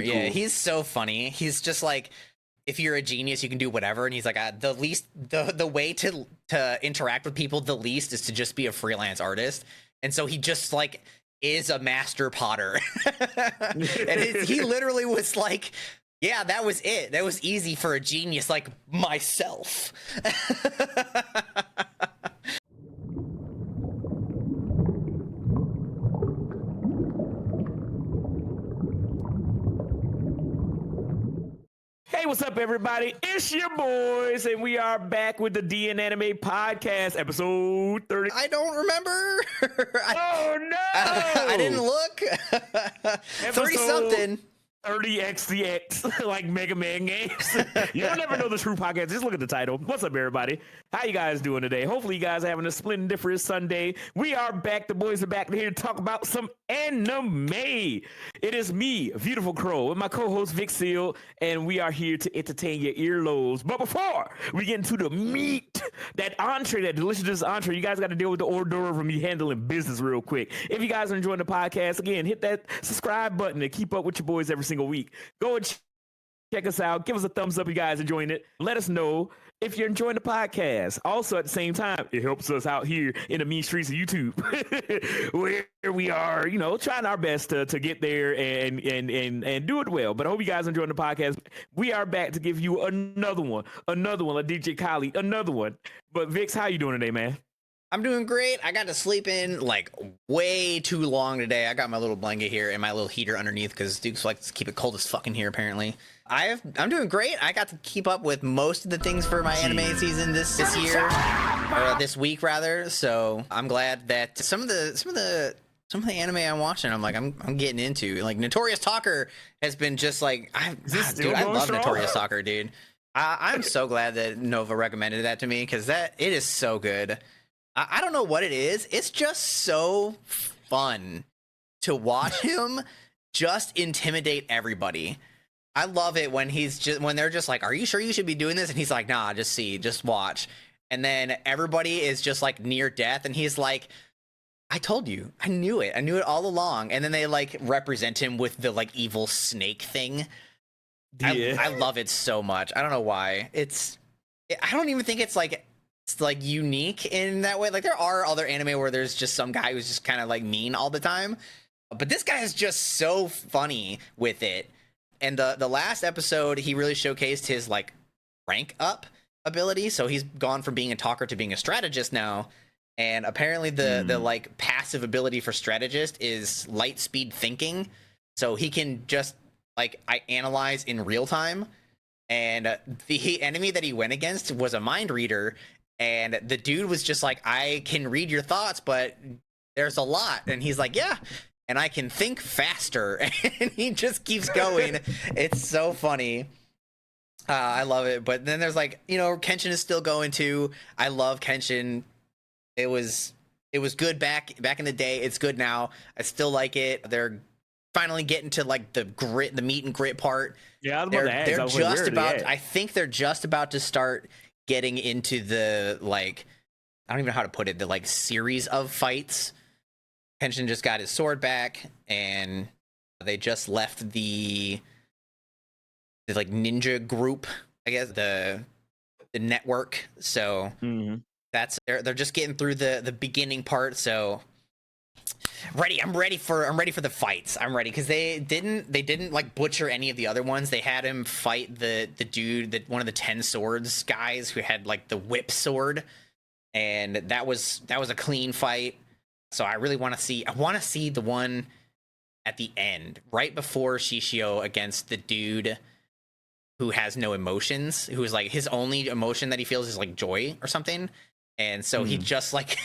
Yeah, he's so funny. He's just like, if you're a genius, you can do whatever. And he's like, the way to interact with people the least is to just be a freelance artist. And so he just like is a master potter. And he literally was like, yeah, that was it. That was easy for a genius like myself. Hey, what's up, everybody? It's your boys, and we are back with the DNAnime podcast, episode 30. I don't remember. Oh, no! I didn't look. 30 something. 30XDX, like Mega Man games. You'll never know the true podcast. Just look at the title. What's up, everybody? How you guys doing today? Hopefully you guys are having a splendiferous Sunday. We are back. The boys are back here to talk about some anime. It is me, Beautiful Crow, and my co-host Vic Seal, and we are here to entertain your earlobes. But before we get into the meat, that entree, that delicious entree, you guys got to deal with the hors d'oeuvre from me handling business real quick. If you guys are enjoying the podcast, again, hit that subscribe button to keep up with your boys every single week. Go and check us out. Give us a thumbs up if you guys enjoying it. Let us know if you're enjoying the podcast. Also, at the same time, it helps us out here in the mean streets of YouTube, where we are, trying our best to get there and do it well. But I hope you guys enjoying the podcast. We are back to give you another one, a DJ Kali, another one. But Vix, how you doing today, man? I'm doing great. I got to sleep in like way too long today. I got my little blanket here and my little heater underneath because Duke's likes to keep it cold as fucking here apparently. I'm doing great. I got to keep up with most of the things for my anime season this year, or this week rather. So I'm glad that some of the anime I'm watching, I'm getting into. Like Notorious Talker has been just like I love strong? Notorious Talker, dude. I'm so glad that Nova recommended that to me because it is so good. I don't know what it is. It's just so fun to watch him just intimidate everybody. I love it when they're just like, "Are you sure you should be doing this?" And he's like, "Nah, just watch." And then everybody is just like near death, and he's like, "I told you, I knew it all along." And then they like represent him with the like evil snake thing. Yeah. I love it so much. I don't know why. I don't even think it's like unique in that way. Like there are other anime where there's just some guy who's just kind of like mean all the time, but this guy is just so funny with it. And the last episode, he really showcased his like rank up ability. So he's gone from being a talker to being a strategist now. And apparently the like passive ability for strategist is light speed thinking. So he can just like analyze in real time. And the enemy that he went against was a mind reader. And the dude was just like, "I can read your thoughts, but there's a lot." And he's like, "Yeah, and I can think faster." And he just keeps going. It's so funny. I love it. But then there's like, Kenshin is still going too. I love Kenshin. It was good back in the day. It's good now. I still like it. They're finally getting to like the meat and grit part. Yeah, they're just about. I think they're just about to start getting into the like, I don't even know how to put it, the like series of fights. Kenshin just got his sword back, and they just left the like ninja group, I guess, the network. So they're just getting through the beginning part. So I'm ready for the fights. I'm ready because they didn't like butcher any of the other ones. They had him fight the dude, one of the 10 swords guys who had like the whip sword, and that was a clean fight. So I really want to see the one at the end, right before Shishio against the dude who has no emotions, who's like his only emotion that he feels is like joy or something. And so he just like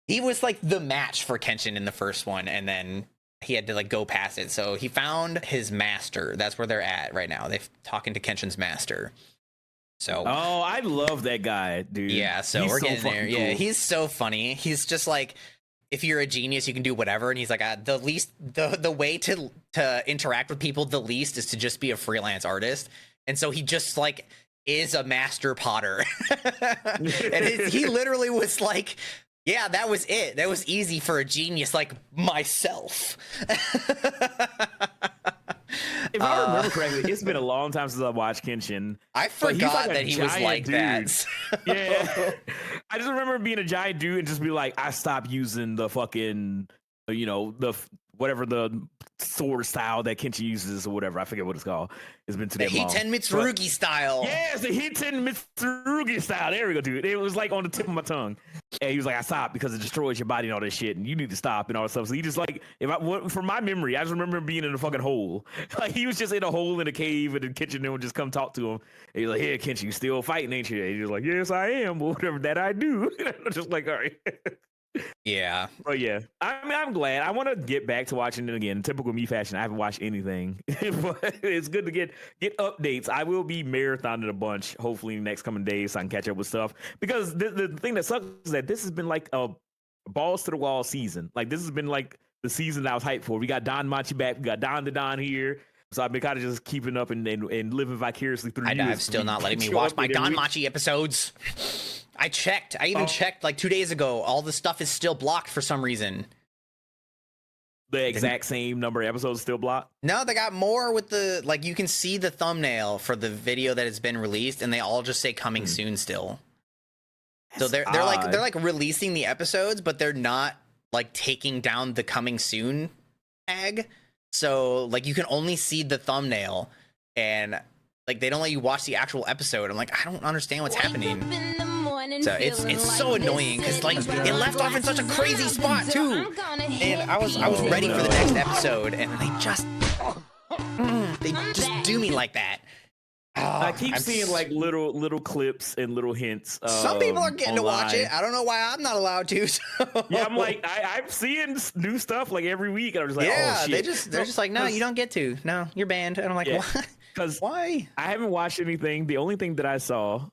he was like the match for Kenshin in the first one, and then he had to like go past it. So he found his master. That's where they're at right now. They're talking to Kenshin's master. So I love that guy, dude. Yeah, so we're getting there. Cool. Yeah, he's so funny. He's just like, if you're a genius, you can do whatever. And he's like, the way to interact with people the least is to just be a freelance artist. And so he just like is a master potter. And he literally was like, yeah, that was it. That was easy for a genius like myself. If I remember correctly, it's been a long time since I watched Kenshin. I forgot that he was like that. Yeah. I just remember being a giant dude and just be like, I stopped using the fucking, whatever the sword style that Kenshin uses or whatever. I forget what it's called. It's been too The damn long. Hiten Mitsurugi style. Yes, the Hiten Mitsurugi style. There we go, dude. It was like on the tip of my tongue. And he was like, I stopped because it destroys your body and all this shit, and you need to stop and all that stuff. So he just like, from my memory, I just remember him being in a fucking hole. Like he was just in a hole in a cave, and the Kenshin would just come talk to him. And he's like, "Yeah, Kenshin, you still fighting, ain't you?" And he was like, "Yes, I am. But whatever that I do." Just like, all right. Yeah. But yeah, I mean, I'm glad. I want to get back to watching it again. Typical me fashion. I haven't watched anything, but it's good to get updates. I will be marathoning a bunch, hopefully in the next coming days, so I can catch up with stuff. Because the thing that sucks is that this has been like a balls to the wall season. Like this has been like the season that I was hyped for. We got Don Machi back. We got Don the Don here. So I've been kind of just keeping up and living vicariously through you. I've still not letting me watch my Don Machi episodes. I checked. I even checked like 2 days ago. All the stuff is still blocked for some reason. The exact same number of episodes still blocked? No, they got more with the, like, you can see the thumbnail for the video that has been released, and they all just say coming soon still. So they're like releasing the episodes, but they're not like taking down the coming soon tag. So like you can only see the thumbnail, and like they don't let you watch the actual episode. I'm like, I don't understand what's happening. So it's so annoying because like it left off in such a crazy spot too, and I was ready for the next episode, and they just do me like that. I keep seeing like little clips and little hints. Some people are getting online to watch it. I don't know why I'm not allowed to. So. Yeah, I'm like I'm seeing new stuff like every week, and I'm just like, yeah, oh shit. they're just like, no, you don't get to. No, you're banned. And I'm like, what? Because why? I haven't watched anything. The only thing that I saw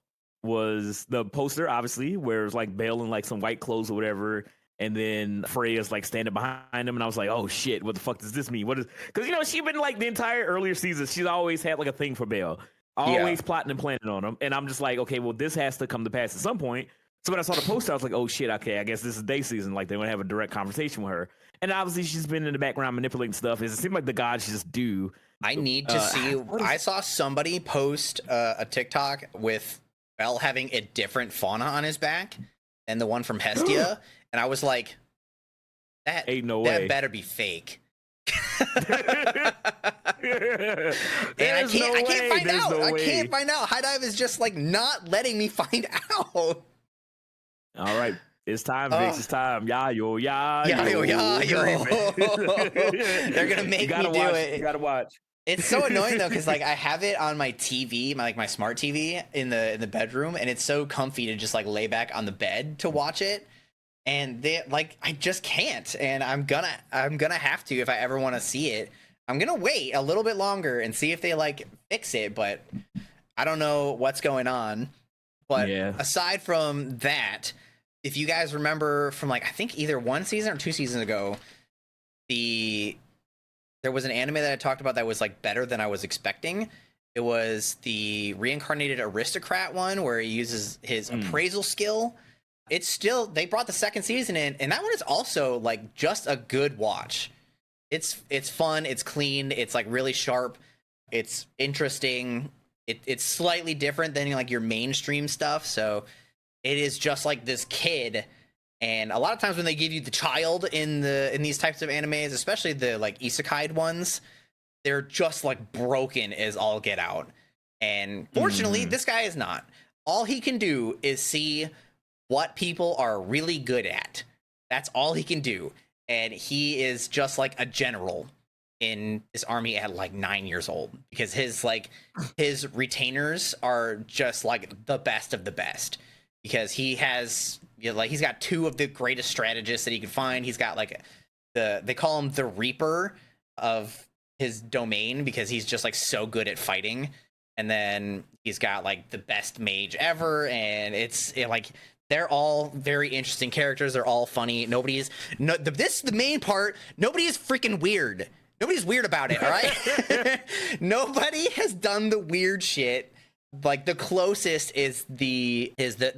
was the poster, obviously, where it's like Belle in like some white clothes or whatever. And then Freya's like standing behind him, and I was like, "Oh shit, what the fuck does this mean? What is?" Because she's been like the entire earlier season, she's always had like a thing for Belle, always plotting and planning on him. And I'm just like, okay, well, this has to come to pass at some point. So when I saw the poster, I was like, "Oh shit, okay, I guess this is day season. Like they're gonna have a direct conversation with her." And obviously, she's been in the background manipulating stuff. It seems like the gods just do. I need to see. I saw somebody post a TikTok with Belle having a different fauna on his back than the one from Hestia. And I was like, that ain't no way. That better be fake. And I can't find out. I can't find out. High Dive is just like not letting me find out. All right. It's time, Vix. It's time. They're gonna make me do it. You gotta watch. It's so annoying though, because like I have it on my TV, my smart TV in the bedroom, and it's so comfy to just like lay back on the bed to watch it. And they like I just can't, and I'm gonna have to if I ever want to see it. I'm gonna wait a little bit longer and see if they like fix it, but I don't know what's going on. But aside from that, if you guys remember from like I think either one season or 2 seasons ago, there was an anime that I talked about that was like better than I was expecting. It was the reincarnated aristocrat one where he uses his appraisal skill. It's still, they brought the 2nd season in, and that one is also like just a good watch. It's fun, it's clean, it's like really sharp, it's interesting. It's slightly different than like your mainstream stuff. So it is just like this kid, and a lot of times when they give you the child in these types of animes, especially the like isekai ones, they're just like broken as all get out. And fortunately, this guy is not. All he can do is see what people are really good at. That's all he can do. And he is just like a general in this army at like 9 years old, because his retainers are just like the best of the best, because he has he's got 2 of the greatest strategists that he could find. He's got like they call him the Reaper of his domain because he's just like so good at fighting. And then he's got like the best mage ever, and they're all very interesting characters. They're all funny. This is the main part. Nobody is freaking weird. Nobody's weird about it, all right? Nobody has done the weird shit. Like the closest is the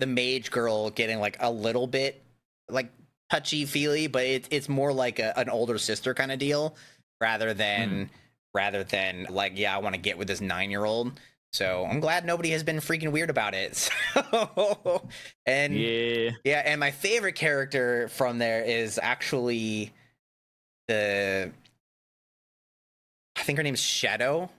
mage girl getting like a little bit like touchy feely, but it's more like an older sister kind of deal rather than rather than like, yeah, I want to get with this 9-year-old. So I'm glad nobody has been freaking weird about it. So, and yeah, and my favorite character from there is actually I think her name's Shadow,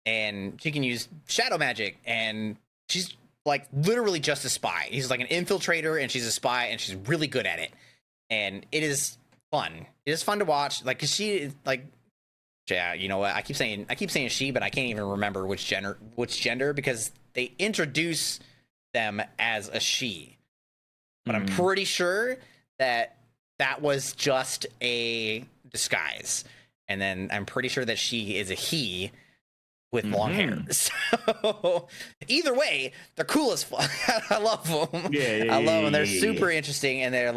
and she can use shadow magic, and she's like literally just a spy. He's like an infiltrator, and she's a spy, and she's really good at it. And it is fun. It is fun to watch. Like, 'cause she like, yeah, you know what? I keep saying she, but I can't even remember which gender because they introduce them as a she. But I'm pretty sure that was just a disguise. And then I'm pretty sure that she is a he with long hair. So either way, they're cool as fuck. I love them. I love them. They're super interesting, and they're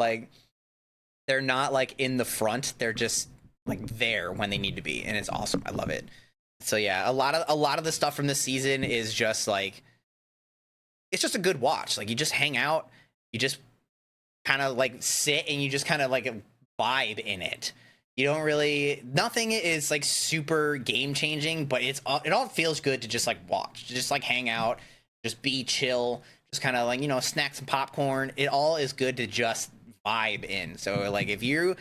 not like in the front. They're just like there when they need to be, and it's awesome. I love it. So yeah, a lot of the stuff from this season is just like, it's just a good watch. Like, you just hang out, you just kind of like sit, and you just kind of like vibe in it. You don't really, nothing is like super game changing, but it all feels good to just like watch, to just like hang out, just be chill, just kind of like, you know, snack some popcorn. It all is good to just vibe in. So like, if you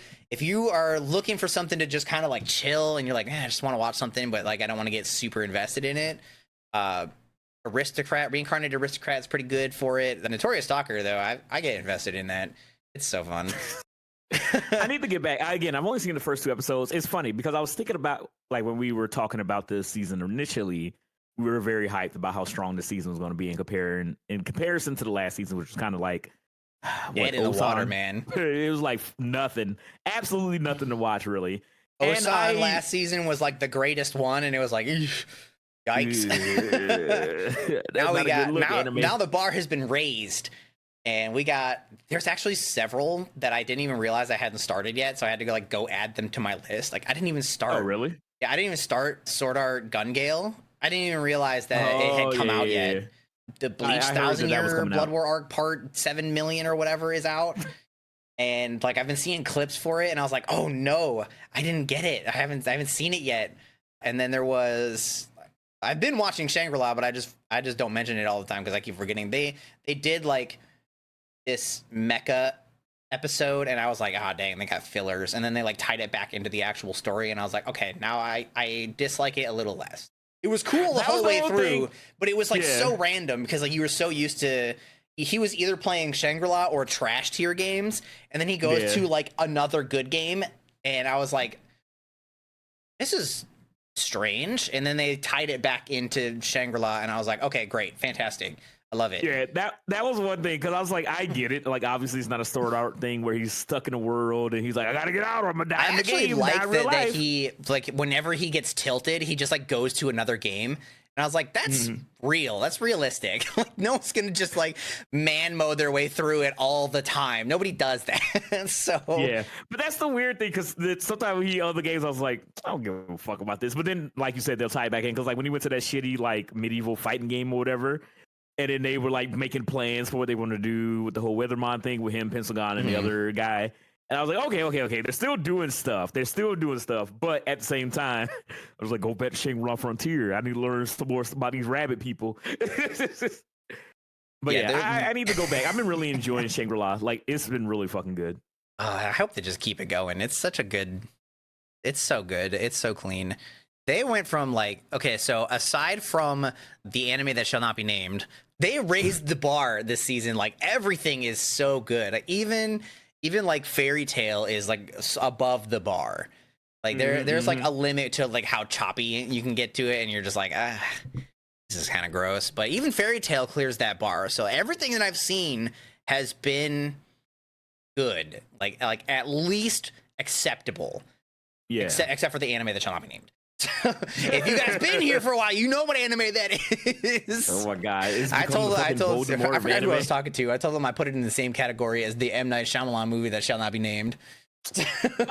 are looking for something to just kind of like chill, and you're like, I just want to watch something, but like I don't want to get super invested in it, Reincarnated Aristocrat is pretty good for it. The Notorious Stalker, though, I get invested in that. It's so fun. I need to get back. I've only seen the first 2 episodes. It's funny because I was thinking about, like, when we were talking about this season initially, we were very hyped about how strong this season was going to be in comparison to the last season, which was kind of like dead in the water, man. It was like nothing, absolutely nothing to watch, really. Osan last season was like the greatest one, and it was like, yikes. Now the bar has been raised. And there's actually several that I didn't even realize I hadn't started yet, so I had to go add them to my list. Like, I didn't even start. Oh, really? Yeah, I didn't even start Sword Art Gun Gale. I didn't even realize that it had come out yet. The Bleach 1,000-year Blood War arc part 7 million or whatever is out. And like, I've been seeing clips for it, and I was like, oh no, I didn't get it. I haven't seen it yet. And then I've been watching Shangri-La, but I just don't mention it all the time because I keep forgetting. They did like this mecha episode, and I was like, dang, they got fillers. And then they like tied it back into the actual story, and I was like, okay, now I dislike it a little less. It was cool the whole way through, but it was like so random because like you were so used to, he was either playing Shangri-La or trash tier games, and then he goes to like another good game, and I was like, this is strange. And then they tied it back into Shangri-La, and I was like, okay, great, fantastic. I love it. Yeah, that was one thing, because I was like, I get it. Like, obviously, it's not a Sword Art thing where he's stuck in a world and he's like, I gotta get out or I'm gonna die in the game. I actually like that he, like, whenever he gets tilted, he just like goes to another game. And I was like, that's real. That's realistic. Like, no one's gonna just like man mode their way through it all the time. Nobody does that. So yeah, but that's the weird thing, because sometimes other games I was like, I don't give a fuck about this. But then, like you said, they'll tie it back in, because like when he went to that shitty like medieval fighting game or whatever. And then they were like making plans for what they want to do with the whole Weathermon thing with him, Pentagon, and the other guy. And I was like, okay. They're still doing stuff. But at the same time, I was like, go back to Shangri-La Frontier. I need to learn some more about these rabbit people. But I need to go back. I've been really enjoying Shangri-La. Like, it's been really fucking good. I hope they just keep it going. It's so good. It's so clean. They went from like, okay, so aside from the anime that shall not be named, they raised the bar this season. Like, everything is so good. Like, even like Fairy Tail is like above the bar. Like there's like a limit to like how choppy you can get to it, and you're just like, this is kind of gross. But even Fairy Tail clears that bar. So everything that I've seen has been good. Like at least acceptable. Yeah. Except for the anime that shall not be named. If you guys been here for a while, you know what anime that is. Oh my god! I forgot who I was talking to. I told them I put it in the same category as the M. Night Shyamalan movie that shall not be named.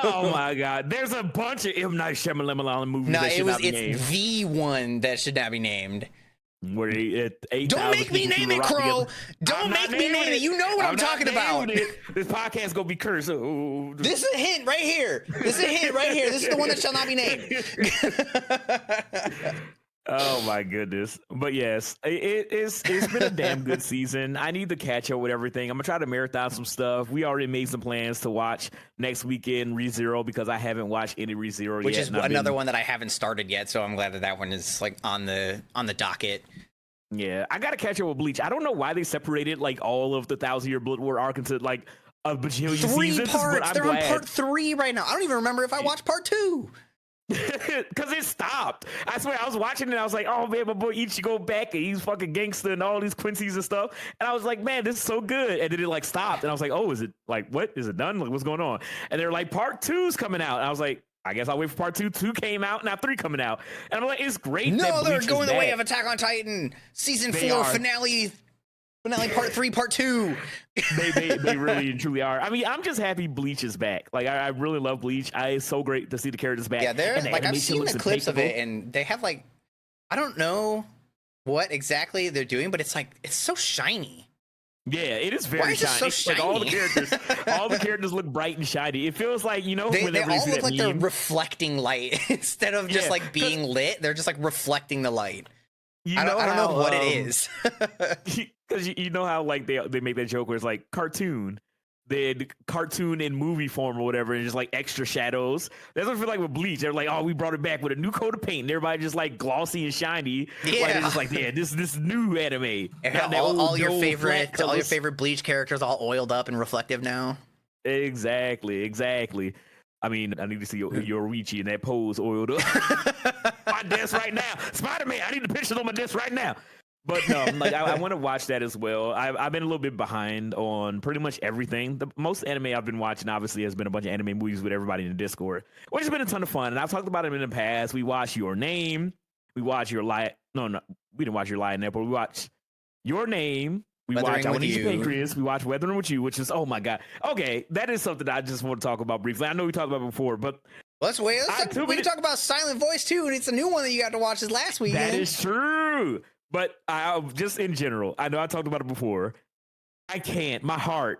Oh my god! There's a bunch of M. Night Shyamalan movies that should not be named. It's the one that should not be named. Where at 8,000 Don't make me people name threw a it, rock Crow. together. Don't I'm not make me naming name it. You know what I'm not talking about. naming it. This podcast gonna be cursed. Oh, This is a hint right here. This is a hint right here. This is the one that shall not be named. Oh my goodness. But yes, it's been a damn good season. I need to catch up with everything. I'm gonna try to marathon some stuff. We already made some plans to watch next weekend ReZero because I haven't watched any ReZero yet. Which is another one that I haven't started yet, so I'm glad that one is like on the docket. Yeah, I gotta catch up with Bleach. I don't know why they separated like all of the 1,000-Year Blood War arc into like a bajillion seasons. Parts. They're on part 3 right now. I don't even remember if I watched part 2. Because it stopped. I swear, I was watching it and I was like, oh man, my boy Ichigo back and he's fucking gangster and all these Quincy's and stuff. And I was like, man, this is so good. And then it like stopped. And I was like, oh, is it like, what? Is it done? Like, what's going on? And they're like, part 2's coming out. And I was like, I guess I'll wait for part 2. 2 came out, now 3 coming out. And I'm like, it's great. No, that they're Bleach going is the way back. of Attack on Titan. Season They 4 are. finale part 3, part 2. They really and truly are. I mean, I'm just happy Bleach is back. Like, I really love Bleach. It's so great to see the characters back. Yeah, they're And the like, I've animation seen looks the clips of it, impeccable. and they have like, I don't know what exactly they're doing, but it's like, it's so shiny. Yeah, it is very Why is it shiny. so Like, all the shiny? characters look bright and shiny. It feels like, you know, They whenever you all see look that like they're meme, reflecting light instead of just Yeah, like being lit. They're just like reflecting the light. you I don't how, know what it is. Because you know how like they make that joke where it's like cartoon. They had cartoon in movie form or whatever, and just like extra shadows. That's what I feel like with Bleach. They're like, oh, we brought it back with a new coat of paint, and everybody just like glossy and shiny. Like, Yeah. they're just like, yeah, this new anime. And Got that all old your gold flat favorite colors. Bleach characters all oiled up and reflective now. Exactly. I mean, I need to see Yoruichi in that pose oiled up. My desk right now. Spider-Man, I need the pictures on my desk right now. But no, like I want to watch that as well. I've been a little bit behind on pretty much everything. The most anime I've been watching, obviously, has been a bunch of anime movies with everybody in the Discord, which has been a ton of fun. And I've talked about them in the past. We watched Your Name. We watched Your Lie. No, we didn't watch Your Lie in there, but we watched Your Name. We Weathering watched I with Want to Eat Your You. Pancreas. We watched Weathering with You, which is, oh my God. Okay, that is something that I just want to talk about briefly. I know we talked about it before, but Let's wait. We can talk about Silent Voice too, and it's a new one that you got to watch this last weekend. that is true. But I just in general, I know I talked about it before. I can't. My heart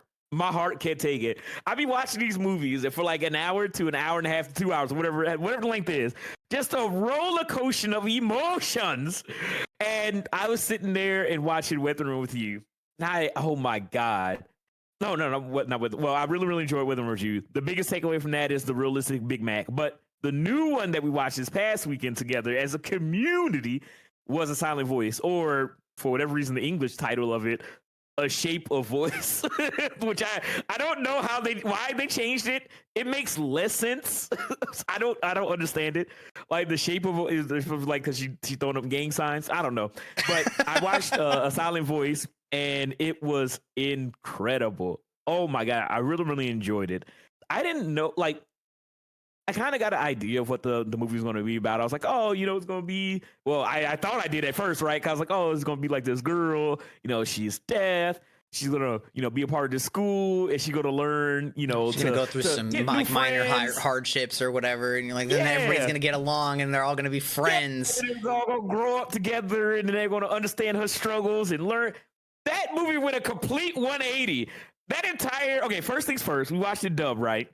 can't take it. I be watching these movies and for like an hour to an hour and a half to 2 hours, whatever the length is, just a roller coaster of emotions. And I was sitting there and watching Weathering with You. Oh my God. No, not with. Well, I really enjoyed Weathering with You. The biggest takeaway from that is the realistic Big Mac. But the new one that we watched this past weekend together as a community was A Silent Voice, or for whatever reason, the English title of it, A Shape of Voice, which I don't know why they changed it. It makes less sense. I don't understand it. Like the shape of is like because she throwing up gang signs. I don't know, but I watched A Silent Voice and it was incredible. Oh my God, I really enjoyed it. I didn't know like. I kind of got an idea of what the movie was going to be about. I was like, oh, you know, it's going to be, well, I thought I did at first, right? Cause I was like, oh, it's going to be like this girl, you know, she's deaf. She's going to, you know, be a part of this school and she's going to learn, you know, She's gonna go through some minor hardships or whatever, and you're like, then everybody's gonna get along and they're all gonna be friends. Yeah, they're all going to grow up together and then they're going to understand her struggles and learn. That movie went a complete 180. That entire, okay, first things first, we watched it dub, right?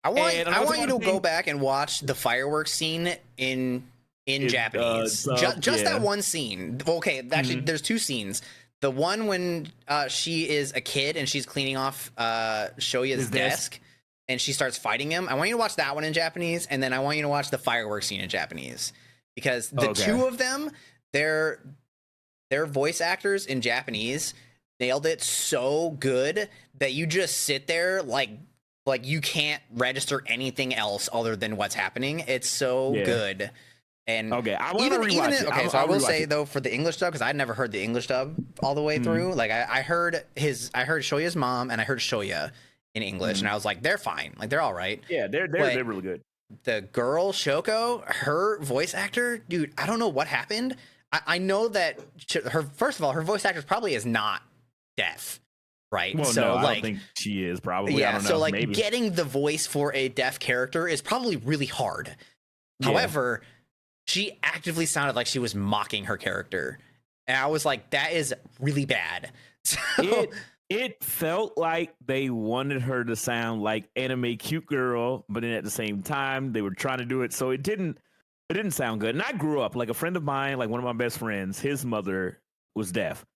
I want you to go back and watch the fireworks scene in Japanese. Just that one scene. Okay, actually, there's two scenes. The one when she is a kid and she's cleaning off Shoya's desk and she starts fighting him. I want you to watch that one in Japanese, and then I want you to watch the fireworks scene in Japanese, because the two of them, their voice actors in Japanese nailed it so good that you just sit there like you can't register anything else other than what's happening. It's so good. And okay, I want to rewatch it. Okay, so I will say though, for the English dub, because I'd never heard the English dub all the way through. Like I heard Shoya's mom and I heard Shoya in English, and I was like, they're fine, like they're all right. Yeah, they're really good. The girl Shoko, her voice actor, dude, I don't know what happened. I know that her, first of all, her voice actress probably is not deaf. Right. Well, so no, like, I don't think she is probably. Yeah. I don't know, so like maybe. Getting the voice for a deaf character is probably really hard. Yeah. However, she actively sounded like she was mocking her character. and I was like, that is really bad. So It felt like they wanted her to sound like anime cute girl, but then at the same time they were trying to do it so it didn't sound good. And I grew up like a friend of mine, like one of my best friends, his mother was deaf,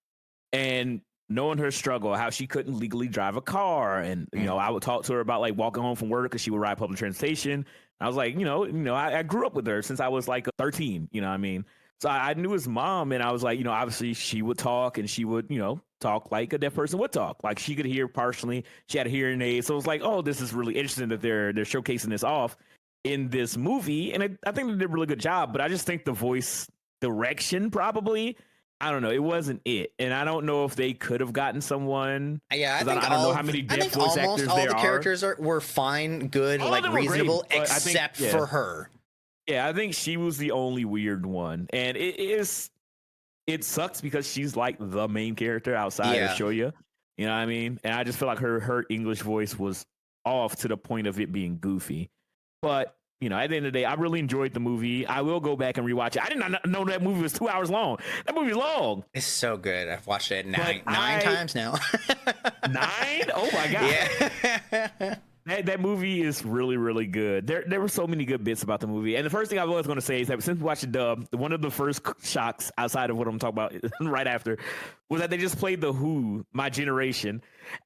and knowing her struggle, how she couldn't legally drive a car, and I would talk to her about like walking home from work because she would ride public transportation. I was like, I grew up with her since I was like 13. You know what I mean? So I knew his mom, and I was like, obviously she would talk, and she would, talk like a deaf person would talk. Like she could hear partially. She had a hearing aid, so it was like, oh, this is really interesting that they're showcasing this off in this movie, and I think they did a really good job. But I just think the voice direction probably. I don't know. It wasn't it, and I don't know if they could have gotten someone. Yeah, I don't know how many deaf voice actors all there the are. characters were fine, good, All of like them were great, reasonable, but I think- except yeah. for her. Yeah, I think she was the only weird one, and it sucks because she's like the main character outside of Shoya. You know what I mean? And I just feel like her English voice was off to the point of it being goofy. But at the end of the day, I really enjoyed the movie. I will go back and rewatch it. I did not know that movie was 2 hours long. That movie's long. It's so good. I've watched it nine times now. 9? Oh my god! Yeah. That movie is really, really good. There were so many good bits about the movie. And the first thing I was going to say is that since we watched the dub, one of the first shocks outside of what I'm talking about right after was that they just played The Who, My Generation.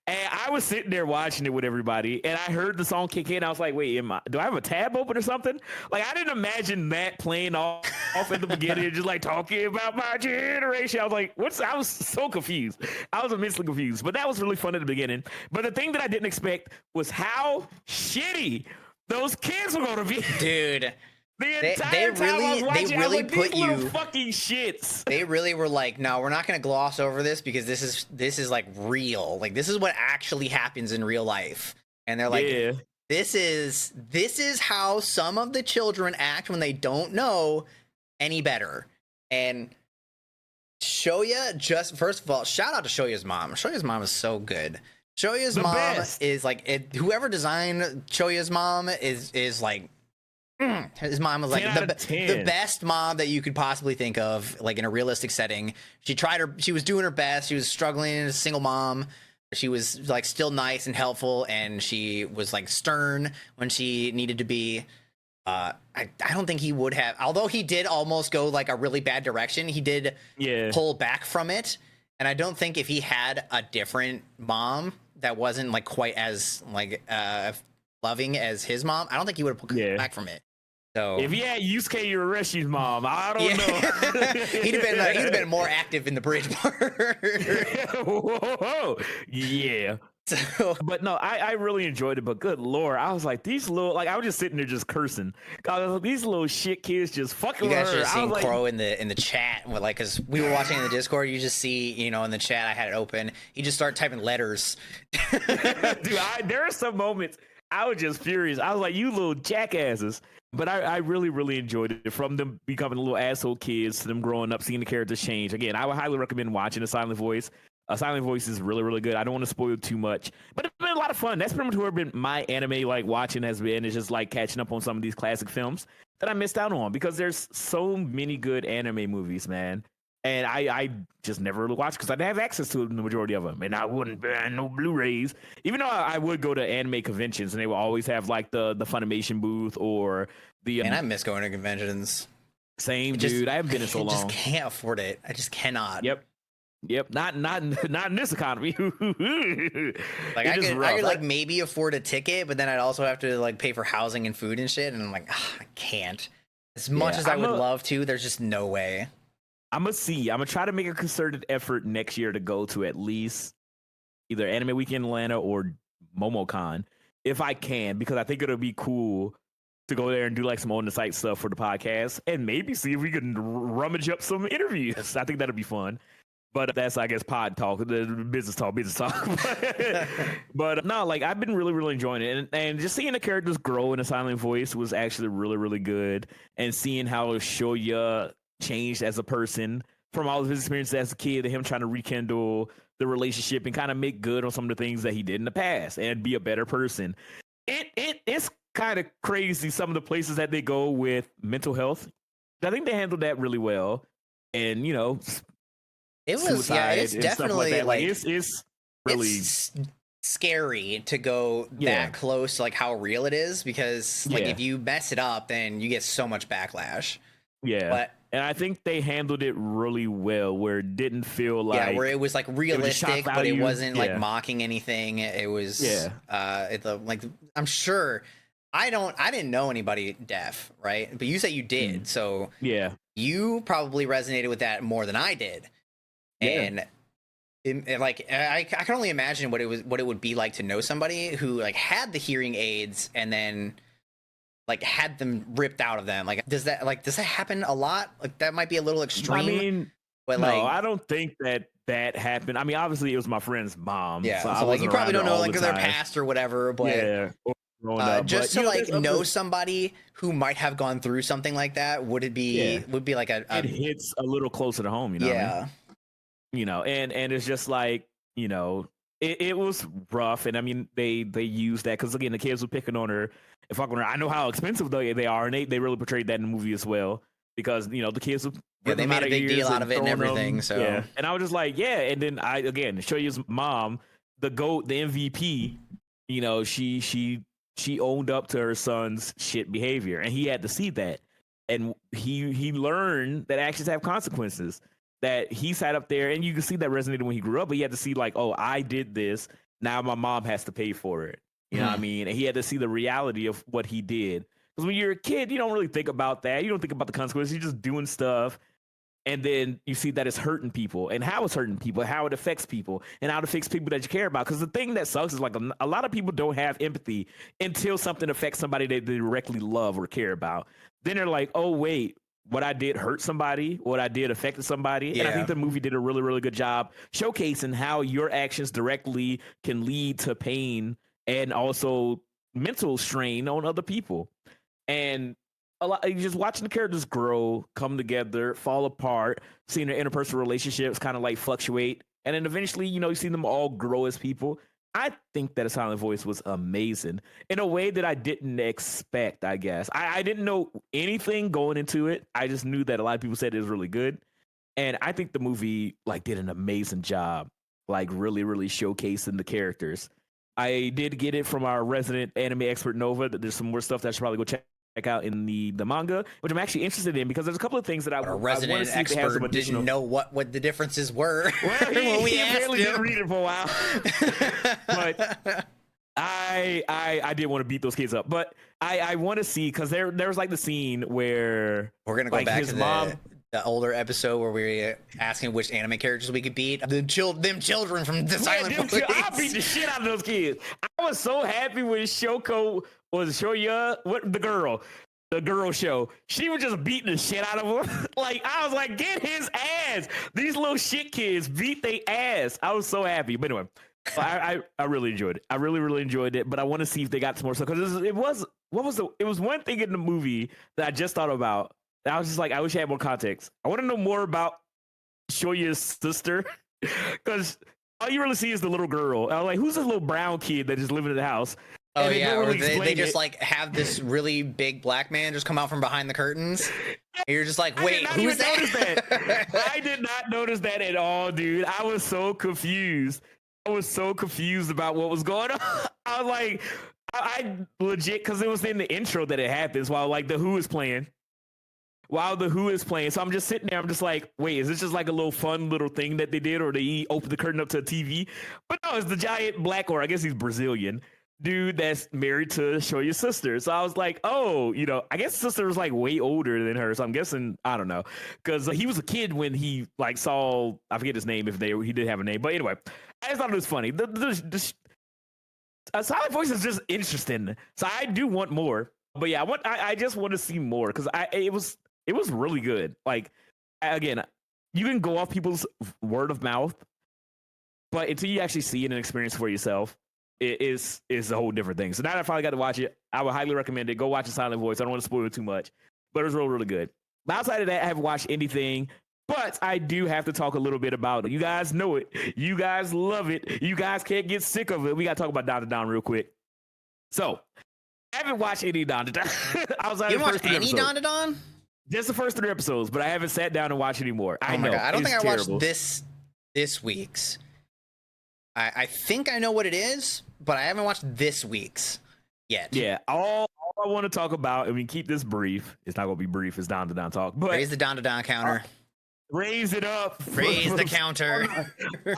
And I was sitting there watching it with everybody, and I heard the song kick in. I was like, wait, do I have a tab open or something? Like, I didn't imagine that playing off at the beginning, just like talking about my generation. I was like, I was so confused. I was immensely confused. But that was really fun at the beginning. But the thing that I didn't expect was how shitty those kids were going to be. Dude. The entire time I was watching, they really I was like, put you fucking shits. They really were like, no, we're not going to gloss over this because this is like real. Like this is what actually happens in real life. And they're like, this is how some of the children act when they don't know any better. And Shoya, just first of all, shout out to Shoya's mom. Shoya's mom is so good. Shoya's mom best. is like whoever designed Shoya's mom is like. His mom was like the best mom that you could possibly think of, like in a realistic setting. She was doing her best. She was struggling as a single mom. She was like still nice and helpful, and she was like stern when she needed to be. I don't think he would have, although he did almost go like a really bad direction. He did pull back from it, and I don't think if he had a different mom that wasn't like quite as like loving as his mom, I don't think he would have pulled back from it. So if he had Yusuke Urashi's mom, I don't know. he'd have been more active in the bridge part. Whoa. Yeah. So, but no, I really enjoyed it. But good lord, I was like, these little, like I was just sitting there just cursing. God, these little shit kids just fucking. You guys her. should have seen like, Crow in the chat, like, because we were watching in the Discord. You just see, in the chat, I had it open. He just started typing letters. Dude, there are some moments I was just furious. I was like, you little jackasses. But I really, really enjoyed it. From them becoming little asshole kids to them growing up, seeing the characters change. Again, I would highly recommend watching A Silent Voice. A Silent Voice is really, really good. I don't want to spoil too much, but it's been a lot of fun. That's pretty much where my anime like watching has been. It's just like catching up on some of these classic films that I missed out on because there's so many good anime movies, man. And I just never really watched because I didn't have access to the majority of them, and I wouldn't buy no Blu-rays. Even though I would go to anime conventions, and they will always have like the Funimation booth or the. And I miss going to conventions. Same, dude. I haven't been in so long. I just can't afford it. I just cannot. Yep. Not in this economy. Like I could like maybe afford a ticket, but then I'd also have to like pay for housing and food and shit, and I'm like, I can't. As much as I would love to, there's just no way. I'm gonna try to make a concerted effort next year to go to at least either Anime Week in Atlanta or MomoCon if I can, because I think it'll be cool to go there and do like some on the site stuff for the podcast and maybe see if we can rummage up some interviews. I think that'll be fun. But that's, I guess, pod talk, the business talk. But no, like I've been really, really enjoying it, and just seeing the characters grow in A Silent Voice was actually really, really good. And seeing how Shoya changed as a person from all of his experiences as a kid, and him trying to rekindle the relationship and kind of make good on some of the things that he did in the past and be a better person. It's kind of crazy some of the places that they go with mental health. I think they handled that really well, and It was, suicide it's and stuff like definitely that. like It's really it's scary to go Yeah. that close to like how real it is, because like Yeah. if you mess it up, then you get so much backlash. yeah. But And I think they handled it really well, where it didn't feel like yeah, where it was like shock realistic, but it value. wasn't like Yeah. mocking anything. It was Yeah. like I'm sure I didn't know anybody deaf, right? But you say you did, so Yeah. you probably resonated with that more than I did. Yeah. And like I can only imagine what it would be like to know somebody who like had the hearing aids and then like had them ripped out of them. Like does that happen a lot? Like that might be a little extreme. I mean, but no, like I don't think that happened. I mean, obviously it was my friend's mom. yeah, So, I so like wasn't you probably around don't know all like the their time. past or whatever, but Yeah. Or growing up. just But, to like there's know other- somebody who might have gone through something like that, would be like a it hits a little closer to home, you know what I mean? yeah. You know, and it's just like, you know, it was rough. And I mean, they used that because again, the kids were picking on her and fucking her. I know how expensive they are, and they really portrayed that in the movie as well, because you know the kids were They made a big deal out of it and everything. So yeah, and I was just like, yeah. And then I again show you his mom, the GOAT, the MVP. You know, she owned up to her son's shit behavior, and he had to see that, and he learned that actions have consequences. That he sat up there, and you can see that resonated when he grew up, but he had to see like, oh, I did this, now my mom has to pay for it. You know what I mean? And he had to see the reality of what he did. Because when you're a kid, you don't really think about that. You don't think about the consequences. You're just doing stuff. And then you see that it's hurting people, and how it's hurting people, how it affects people, and how it affects people that you care about. Because the thing that sucks is like a lot of people don't have empathy until something affects somebody they directly love or care about. Then they're like, oh, wait, what I did hurt somebody, what I did affected somebody. And I think the movie did a really, really good job showcasing how your actions directly can lead to pain and also mental strain on other people. And a lot, just watching the characters grow, come together, fall apart, seeing their interpersonal relationships kind of like fluctuate. And then eventually, you know, you see them all grow as people. I think that A Silent Voice was amazing in a way that I didn't expect, I guess. I didn't know anything going into it. I just knew that a lot of people said it was really good. And I think the movie like did an amazing job, like really, really showcasing the characters. I did get it from our resident anime expert Nova that there's some more stuff that I should probably go check out in the manga, which I'm actually interested in because there's a couple of things that our resident expert didn't know what the differences were. Well, when we he asked apparently him. didn't read it for a while. But I did want to beat those kids up, but I want to see because there's like the scene where we're gonna go like, back his to mom. the older episode where we were asking which anime characters we could beat. Them children from the Silent Voice. I beat the shit out of those kids. I was so happy when Shoko was Shoya, the girl show. She was just beating the shit out of him. Like I was like, get his ass. These little shit kids beat their ass. I was so happy. But anyway, I really enjoyed it. I really, really enjoyed it. But I want to see if they got some more stuff because it was one thing in the movie that I just thought about. I was just like, I wish I had more context. I want to know more about Shoya's sister because all you really see is the little girl. I was like, who's this little brown kid that just living in the house? Oh and yeah, really or they just it. like have this really big black man just come out from behind the curtains. And you're just like, wait, who's that? I did not notice that at all, dude. I was so confused. I was so confused about what was going on. I was like, I legit, because it was in the intro that it happens while like the Who is playing. While the Who is playing. So I'm just sitting there. I'm just like, wait, is this just like a little fun little thing that they did? Or they opened the curtain up to a TV? But no, it's the giant black, or I guess he's Brazilian dude that's married to Shoya's sister. So I was like, oh, you know, I guess sister was like way older than her. So I'm guessing, I don't know. Because he was a kid when he like saw, I forget his name, he did have a name. But anyway, I just thought it was funny. The Silent Voice is just interesting. So I do want more. But yeah, I just want to see more because it was really good. Like, again, you can go off people's word of mouth, but until you actually see it and experience it for yourself, it is a whole different thing. So now that I finally got to watch it, I would highly recommend it. Go watch The Silent Voice. I don't want to spoil it too much, but it was really, really good. But outside of that, I haven't watched anything, but I do have to talk a little bit about it. You guys know it. You guys love it. You guys can't get sick of it. We got to talk about DNAnime real quick. So, I haven't watched any DNAnime. I was you haven't watched any DNAnime? Just the first 3 episodes, but I haven't sat down and watched any more. Oh my God. I don't think I watched this this week's. I think I know what it is, but I haven't watched this week's yet. Yeah, all I want to talk about, and we keep this brief. It's not gonna be brief. It's down to down talk. But Raise the down to down counter. Raise it up. Raise the counter.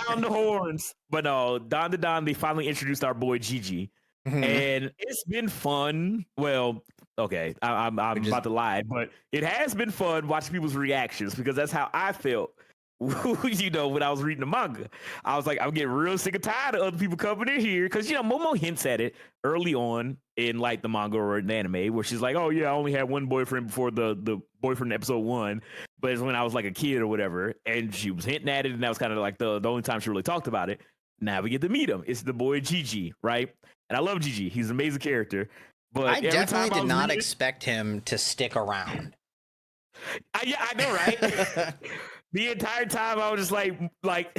On the horns. But no, Don to Don, they finally introduced our boy Gigi. And it's been fun. Well, okay, I'm about to lie, but it has been fun watching people's reactions because that's how I felt. You know, when I was reading the manga, I was like, I'm getting real sick and tired of other people coming in here because, you know, Momo hints at it early on in like the manga or the anime where she's like, oh yeah, I only had one boyfriend before the boyfriend in episode 1, but it's when I was like a kid or whatever, and she was hinting at it, and that was kind of like the only time she really talked about it. Now we get to meet him. It's the boy Gigi, right? And I love Gigi. He's an amazing character. But I definitely did not expect him to stick around. Yeah, I know, right? The entire time I was just like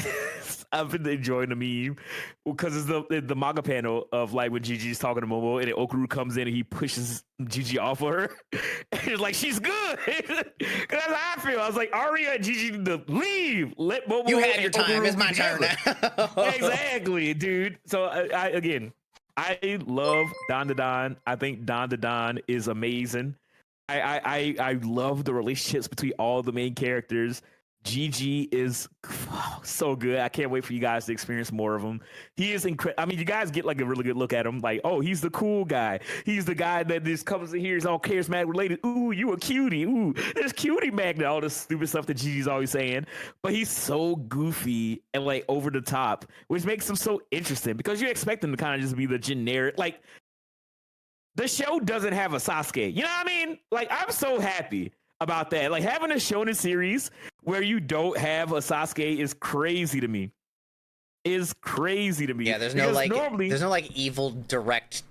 I've been enjoying the meme because it's the manga panel of like when Gigi's talking to Momo and then Okaru comes in and he pushes Gigi off of her. And it's like, she's good. Because that's how I feel. I was like, Aria and Gigi need to leave. Let Momo. You had your time. Okaru It's my turn now. Exactly, dude. So I love Don to Don. I think Don to Don is amazing. I love the relationships between all the main characters. Gigi is so good. I can't wait for you guys to experience more of him. He is incredible. I mean, you guys get like a really good look at him. Like, oh, he's the cool guy. He's the guy that just comes in here, is all charismatic related. Ooh, you a cutie. Ooh, there's cutie magnet. All this stupid stuff that Gigi's always saying. But he's so goofy and like over the top, which makes him so interesting because you expect him to kind of just be the generic, like, the show doesn't have a Sasuke. You know what I mean? Like, I'm so happy about that. Like, having a shonen series where you don't have a Sasuke is crazy to me. Yeah, there's no like evil direct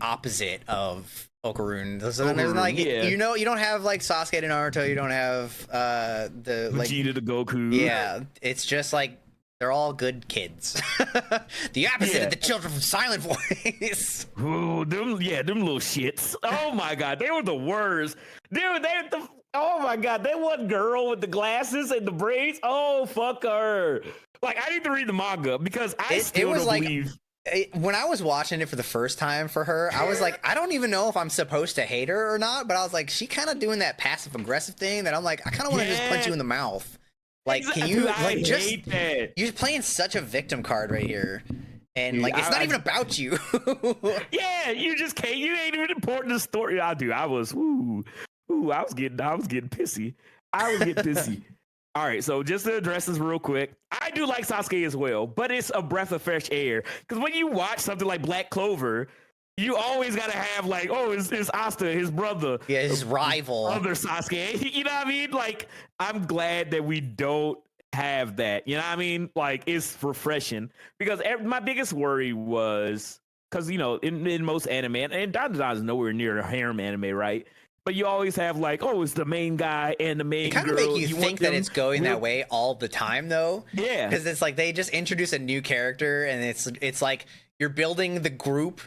opposite of Okarun. There's like, you know, you don't have like Sasuke to Naruto. You don't have the like Vegeta to Goku. Yeah, it's just like they're all good kids. The opposite of the children from Silent Voice. Ooh, them little shits. Oh my god, they were the worst. Dude, oh my god, that one girl with the glasses and the braids. Oh, fuck her. Like, I need to read the manga because I still don't believe. When I was watching it for the first time for her, I was like, I don't even know if I'm supposed to hate her or not, but I was like, she kind of doing that passive aggressive thing that I'm like, I kind of want to just punch you in the mouth. Like, can you like just you're playing such a victim card right here, and dude, like it's not even about you. Yeah, you just can't. You ain't even important to the story. I was getting pissy. All right, so just to address this real quick, I do like Sasuke as well, but it's a breath of fresh air because when you watch something like Black Clover, you always gotta have like, oh, it's Asta, his brother, his rival, other Sasuke. You know what I mean? Like, I'm glad that we don't have that. You know what I mean? Like, it's refreshing because my biggest worry was because, you know, in most anime, and Don is nowhere near a harem anime, right? But you always have like, oh, it's the main guy and the main girl. It kind of make you think that it's going that way all the time, though. Yeah, because it's like they just introduce a new character, and it's like you're building the group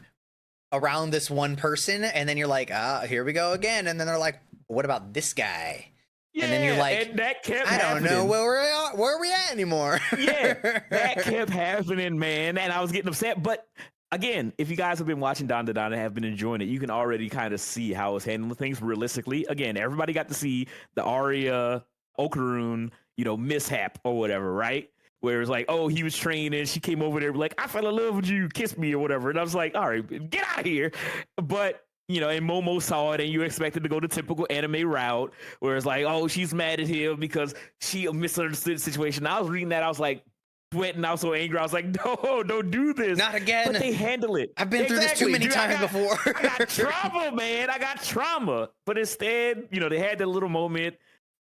around this one person, and then you're like, here we go again, and then they're like, what about this guy? Yeah, and then you're like, and that kept I don't know where we at anymore. Yeah, that kept happening, man, and I was getting upset. But again, if you guys have been watching Don to Don and have been enjoying it, you can already kind of see how it's handling things realistically. Again, everybody got to see the Arya Okarun, you know, mishap or whatever, right? Where it's like, oh, he was training, she came over there like, I fell in love with you, kiss me or whatever. And I was like, all right, get out of here. But, you know, and Momo saw it and you expected to go the typical anime route where it's like, oh, she's mad at him because she misunderstood the situation. I was reading that, I was like, sweating, I was so angry. I was like, no, don't do this. Not again. But they handle it. I've been through this too many times before. I got trauma, man. I got trauma. But instead, you know, they had that little moment,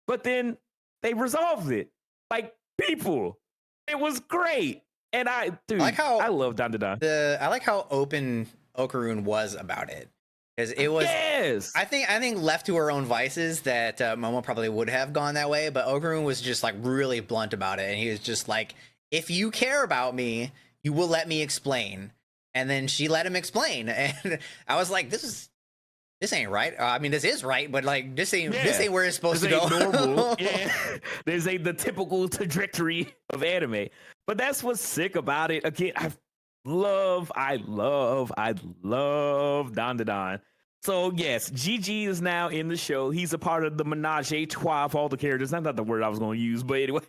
but then they resolved it. Like, people. It was great. And I love Don to Don. I like how open Okarun was about it. Because it was, yes. I think left to her own vices that Momo probably would have gone that way, but Okarun was just like really blunt about it, and he was just like, if you care about me, you will let me explain. And then she let him explain, and I was like, this is this ain't right. I mean, this is right, but like this ain't where it's supposed This to ain't go. normal. Yeah, this ain't the typical trajectory of anime. But that's what's sick about it. Again, I love Don. So yes, Gigi is now in the show. He's a part of the menage a trois of all the characters. That's not the word I was going to use, but anyway.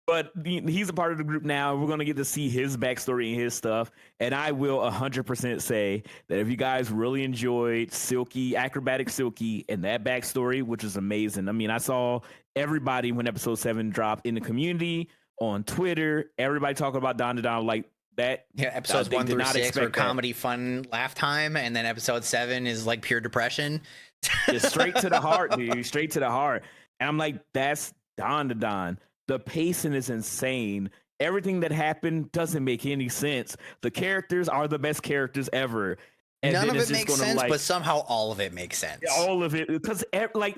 But he's a part of the group now. We're going to get to see his backstory and his stuff. And I will 100% say that if you guys really enjoyed Acrobatic Silky, and that backstory, which is amazing. I mean, I saw everybody when episode 7 dropped in the community, on Twitter, everybody talking about Don like that. Yeah, episodes 1 through 6 are comedy, fun, laugh time. And then episode 7 is like pure depression. Just straight to the heart, dude. Straight to the heart. And I'm like, that's Don. The pacing is insane. Everything that happened doesn't make any sense. The characters are the best characters ever. And none of it makes sense, but somehow all of it makes sense. All of it, because like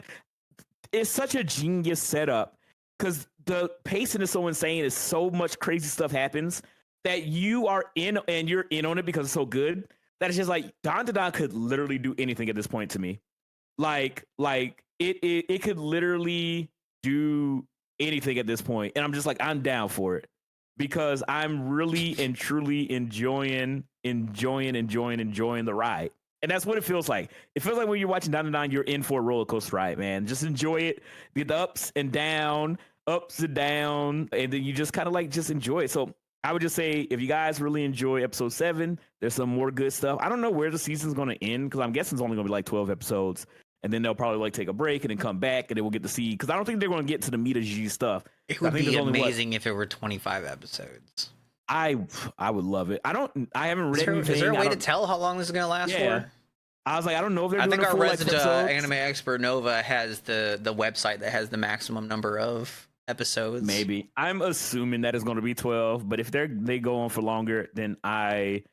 it's such a genius setup. Because the pacing is so insane, is so much crazy stuff happens that you are in, and you're in on it because it's so good. That it's just like Don could literally do anything at this point to me. Like it could literally do anything at this point, and I'm just like, I'm down for it because I'm really and truly enjoying the ride. And that's what it feels like. It feels like when you're watching Don, you're in for a roller coaster ride, man. Just enjoy it. The ups and down, and then you just kind of like just enjoy it. So I would just say, if you guys really enjoy episode 7, there's some more good stuff. I don't know where the season's going to end, because I'm guessing it's only going to be like 12 episodes. And then they'll probably like take a break and then come back, and then we'll get to see, because I don't think they're going to get to the meat of G stuff. It would be amazing if it were 25 episodes. I would love it. I haven't read anything. Is there a way to tell how long this is going to last for? I was like, I don't know if they're doing I think our resident anime expert Nova has the website that has the maximum number of episodes. Maybe. I'm assuming that it's going to be 12, but if they go on for longer, then I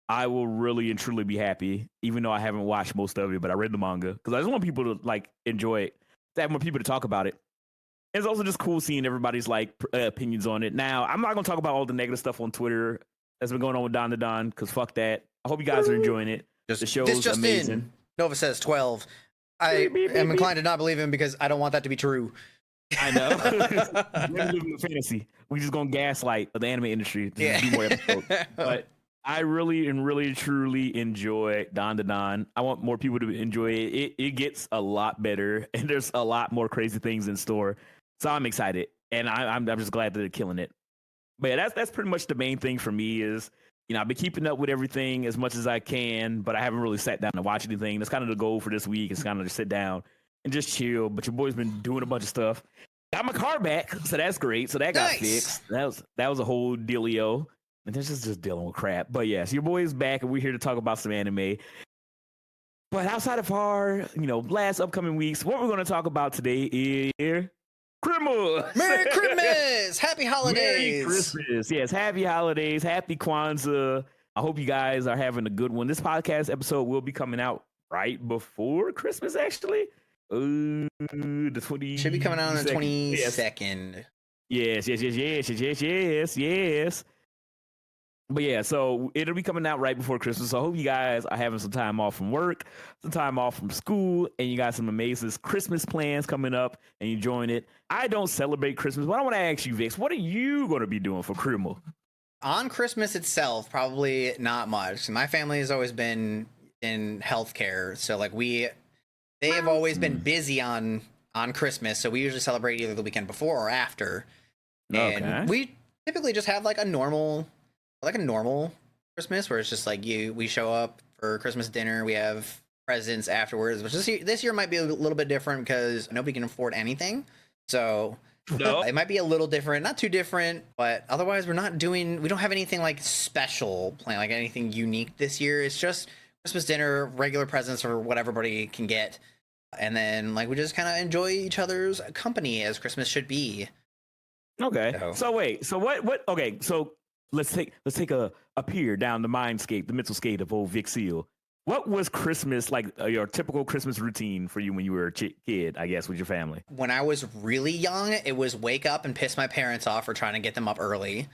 will really and truly be happy, even though I haven't watched most of it, but I read the manga because I just want people to like enjoy it, to have more people to talk about it. And it's also just cool seeing everybody's like opinions on it. Now, I'm not going to talk about all the negative stuff on Twitter that's been going on with Don because fuck that. I hope you guys are enjoying it. The show's amazing. Nova says 12. I am inclined to not believe him because I don't want that to be true. I know. We're living in fantasy. We just gonna gaslight the anime industry to do more episodes. But I really and really truly enjoy Don. I want more people to enjoy it. It gets a lot better, and there's a lot more crazy things in store. So I'm excited, and I'm just glad that they're killing it. But yeah, that's pretty much the main thing for me is, I've been keeping up with everything as much as I can, but I haven't really sat down to watch anything. That's kind of the goal for this week, is kind of just sit down and just chill. But your boy's been doing a bunch of stuff. Got my car back, so that's great. So that got fixed. That was a whole dealio. And this is just dealing with crap. But yes, your boy is back, and we're here to talk about some anime. But outside of our, last upcoming weeks, what we're going to talk about today is Christmas. Merry Christmas! Happy holidays! Merry Christmas! Yes, happy holidays, happy Kwanzaa. I hope you guys are having a good one. This podcast episode will be coming out right before Christmas, actually. The 20 should be coming out on the 22nd. Yes. But yeah, so it'll be coming out right before Christmas. So I hope you guys are having some time off from work, some time off from school, and you got some amazing Christmas plans coming up and you're enjoying it. I don't celebrate Christmas, but I want to ask you, Vix, what are you going to be doing for Christmas? On Christmas itself, probably not much. My family has always been in healthcare, so like they have always been busy on Christmas, so we usually celebrate either the weekend before or after. And we typically just have like a normal Christmas where it's just like we show up for Christmas dinner, we have presents afterwards, which this year might be a little bit different because nobody can afford anything. So it might be a little different, not too different, but otherwise we don't have anything like special planned, like anything unique this year. It's just Christmas dinner, regular presents or what everybody can get. And then like we just kind of enjoy each other's company as Christmas should be. Okay. So wait. So what? Okay. So let's take a peer down the mindscape, the mental skate of old Vic Seal. What was Christmas like? Your typical Christmas routine for you when you were a kid, I guess, with your family? When I was really young, it was wake up and piss my parents off for trying to get them up early.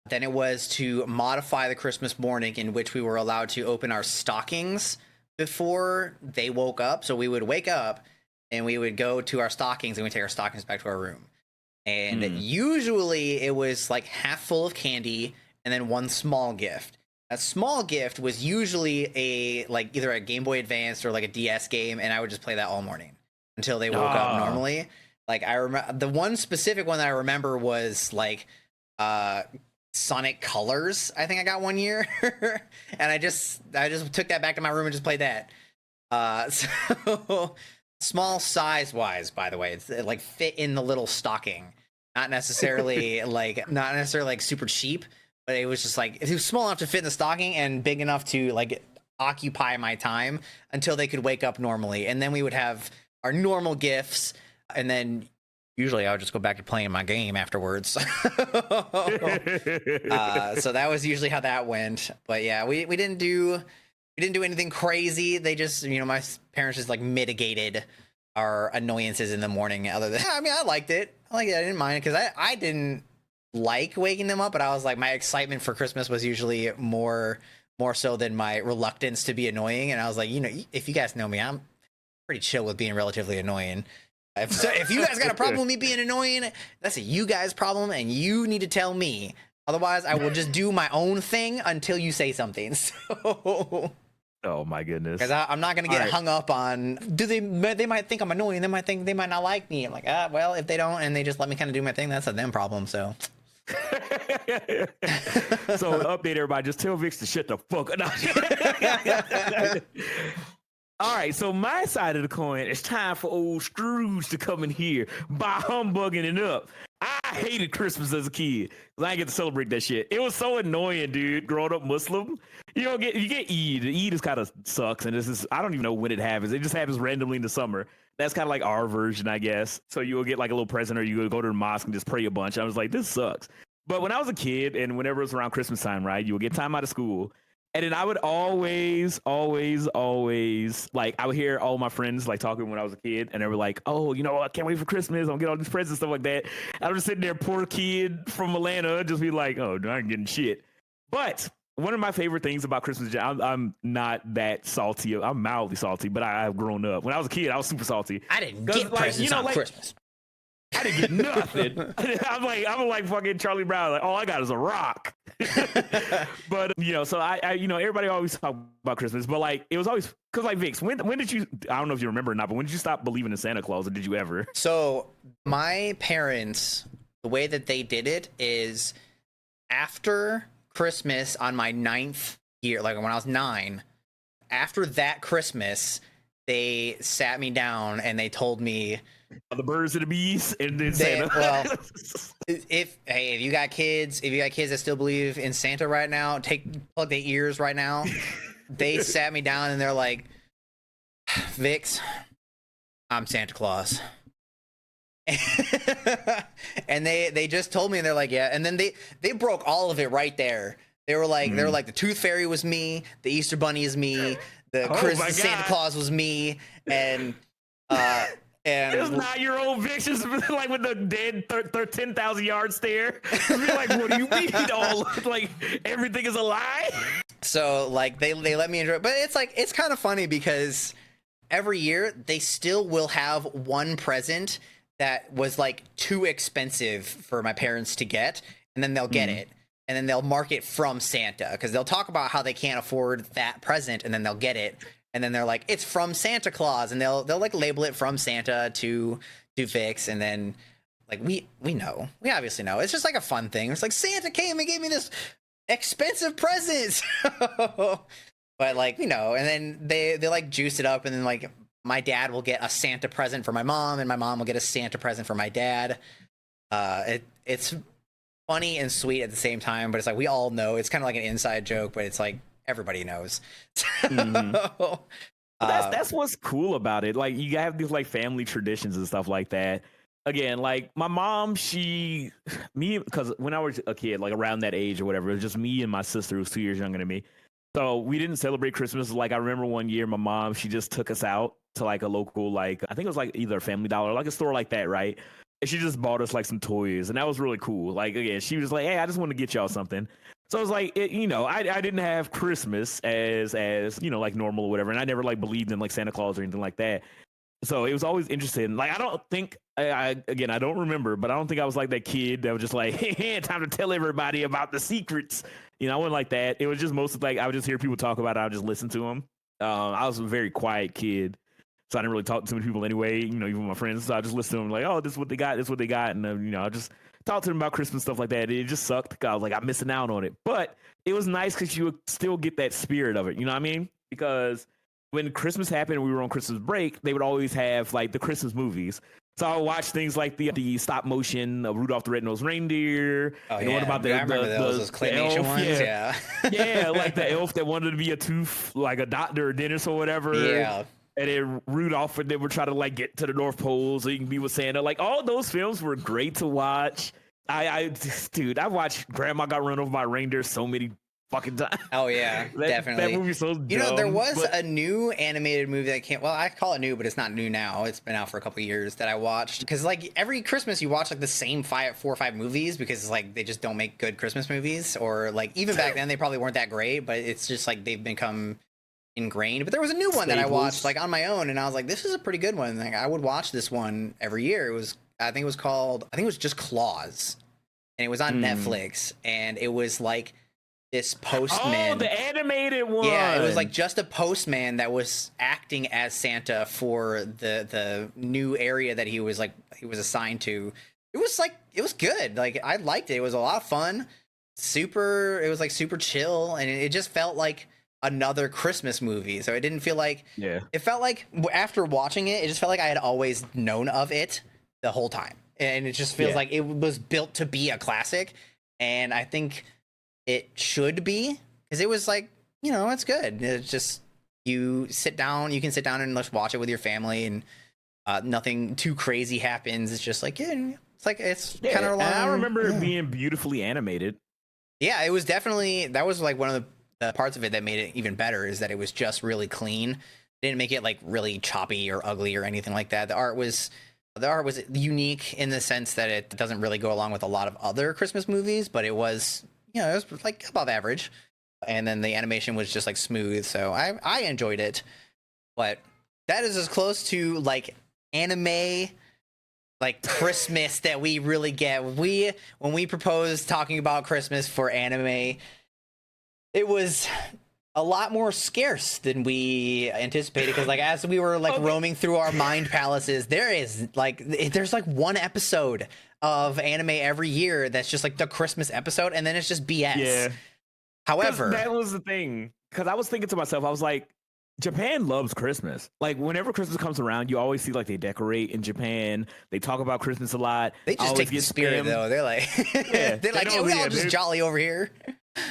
Then it was to modify the Christmas morning in which we were allowed to open our stockings before they woke up. So we would wake up and we would go to our stockings and we take our stockings back to our room. And usually it was like half full of candy and then one small gift. A small gift was usually either a Game Boy Advance or like a DS game, and I would just play that all morning until they woke up normally. Like I remember the one specific one that I remember was like Sonic Colors. I think I got one year, and I just took that back to my room and just played that. So small size wise, by the way, it's like fit in the little stocking, not necessarily like super cheap, but it was just like it was small enough to fit in the stocking and big enough to like occupy my time until they could wake up normally, and then we would have our normal gifts, and then usually I would just go back to playing my game afterwards. So that was usually how that went. But yeah, we didn't do anything crazy. They just, my parents just like mitigated our annoyances in the morning. Other than, I mean, I liked it. I didn't mind it because I didn't like waking them up, but I was like, my excitement for Christmas was usually more so than my reluctance to be annoying. And I was like, if you guys know me, I'm pretty chill with being relatively annoying. If you guys got a problem with me being annoying, that's a you guys problem, and you need to tell me. Otherwise, I will just do my own thing until you say something. So, oh my goodness! Because I'm not gonna get hung up on. They might think I'm annoying. They might think they might not like me. I'm like, well, if they don't and they just let me kind of do my thing, that's a them problem. So. So update everybody. Just tell Vix to shut the fuck up. All right, so my side of the coin, it's time for old Scrooge to come in here by humbugging it up. I hated Christmas as a kid because I didn't get to celebrate that shit. It was so annoying, dude. Growing up Muslim, you get Eid. Eid is kind of sucks, and I don't even know when it happens. It just happens randomly in the summer. That's kind of like our version, I guess. So you will get like a little present, or you will go to the mosque and just pray a bunch. I was like, this sucks. But when I was a kid, and whenever it was around Christmas time, right, you would get time out of school. And then I would always, like, I would hear all my friends, like, talking when I was a kid, and they were like, oh, I can't wait for Christmas. I'm going to get all these presents and stuff like that. I was just sitting there, poor kid from Atlanta, just be like, oh, I ain't getting shit. But one of my favorite things about Christmas, I'm not that salty. I'm mildly salty, but I've grown up. When I was a kid, I was super salty. I didn't get presents on Christmas. I didn't get nothing. I'm like fucking Charlie Brown. Like, all I got is a rock. But so I everybody always talk about Christmas, but like it was always because like Vix, when did you? I don't know if you remember or not, but when did you stop believing in Santa Claus, or did you ever? So my parents, the way that they did it is after Christmas on my 9th year, like when I was 9. After that Christmas, they sat me down and they told me. The birds and the bees, and then Santa. Well, if you got kids that still believe in Santa right now, plug their ears right now. They sat me down and they're like, Vix, I'm Santa Claus. And they just told me, and they're like, yeah. And then they broke all of it right there. They were like, the Tooth Fairy was me, the Easter Bunny is me, the Santa Claus was me, and it's not your old Vicious, like with the dead 10,000 yard stare. Be like, what do you mean? All like everything is a lie. So like they let me enjoy it, but it's kind of funny because every year they still will have one present that was like too expensive for my parents to get, and then they'll get it, and then they'll mark it from Santa because they'll talk about how they can't afford that present, and then they'll get it. And then they're like, it's from Santa Claus, and they'll like label it from Santa to Vix, and then like we obviously know. It's just like a fun thing. It's like Santa came and gave me this expensive present. But like, and then they like juice it up, and then like my dad will get a Santa present for my mom, and my mom will get a Santa present for my dad. It's funny and sweet at the same time, but it's like we all know. It's kind of like an inside joke, but it's like everybody knows. That's what's cool about it. Like you have these like family traditions and stuff like that. Again, like my mom, because when I was a kid, like around that age or whatever, it was just me and my sister who was 2 years younger than me. So we didn't celebrate Christmas. Like I remember one year, my mom, she just took us out to like a local, like I think it was like either a Family Dollar, or like a store like that, right? And she just bought us like some toys, and that was really cool. Like again, she was like, "Hey, I just want to get y'all something." So it's like, I didn't have Christmas as like normal or whatever, and I never like believed in like Santa Claus or anything like that. So it was always interesting. Like I don't think I don't remember, but I don't think I was like that kid that was just like, hey, time to tell everybody about the secrets. I wasn't like that. It was just mostly like I would just hear people talk about it. I would just listen to them. I was a very quiet kid, so I didn't really talk to too many people anyway. Even my friends. So I just listened to them like, oh, this is what they got. This is what they got, and I just talk to them about Christmas stuff like that. It just sucked. I was like, I'm missing out on it, but it was nice because you would still get that spirit of it. You know what I mean? Because when Christmas happened and we were on Christmas break, they would always have like the Christmas movies. So I would watch things like the stop motion of Rudolph the Red-Nosed Reindeer. Oh, and what about I remember those claymation elf, ones. Yeah. Yeah, like the elf that wanted to be a tooth, like a doctor or dentist or whatever. Yeah. And then Rudolph, and they were trying to like get to the North Pole so you can be with Santa. Like all those films were great to watch. Dude, I watched Grandma Got Run Over by a Reindeer so many fucking time. Oh yeah, definitely. That movie's so dumb. There was a new animated movie that came. Well, I call it new, but it's not new now. It's been out for a couple of years that I watched because like every Christmas you watch like the same 4 or 5 movies because like they just don't make good Christmas movies, or like even back then they probably weren't that great, but it's just like they've become ingrained. But there was a new one that I watched like on my own, and I was like, this is a pretty good one. Like I would watch this one every year. I think it was just Claus, and it was on Netflix, and it was like this postman. Oh, the animated one. Yeah, it was like just a postman that was acting as Santa for the new area that he was assigned to. It was good. Like I liked it. It was a lot of fun. It was like super chill, and it just felt like another Christmas movie. So it didn't feel like it felt like after watching it, it just felt like I had always known of it the whole time. And it just feels like it was built to be a classic, and I think it should be, because it was like, it's good. It's just you can sit down and let's watch it with your family, and nothing too crazy happens. It's just like it's kind of long. And I remember it being beautifully animated. Yeah, it was definitely, that was like one of the parts of it that made it even better, is that it was just really clean. It didn't make it like really choppy or ugly or anything like that. The art was unique in the sense that it doesn't really go along with a lot of other Christmas movies, but it was, it was like above average. And then the animation was just like smooth. So I enjoyed it. But that is as close to like anime, like Christmas that we really get. When we proposed talking about Christmas for anime, it was a lot more scarce than we anticipated, because like as we were like roaming through our mind palaces, there's like one episode of anime every year that's just like the Christmas episode, and then it's just BS. Yeah. However, that was the thing, because I was thinking to myself, I was like, Japan loves Christmas. Like whenever Christmas comes around, you always see like they decorate in Japan. They talk about Christmas a lot. They just take the spirit though. They're like, we all just jolly over here.